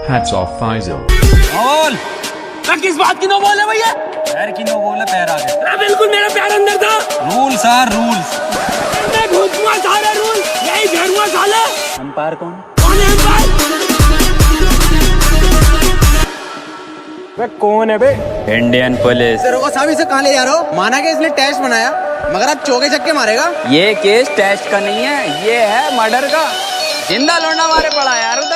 Hats off Faisal. बोल किस बात की नो बोल है भैया? पैर की नो बोल है, पैर आ गए। बिल्कुल मेरा पैर अंदर था। Rules are rules. मैं घूमूंगा सारे रूल, यही घेरूंगा साले। अंपायर कौन है अंपायर? वे कौन है बे? Indian police. तेरे को साहब इसे कहाँ ले जा रहे हो? माना कि इसने टेस्ट बनाया, मगर अब चौके छक्के मारेगा। ये केस टेस्ट का नहीं है, ये है मर्डर का। जिंदा लौंडा मारे पड़ा यार उधर।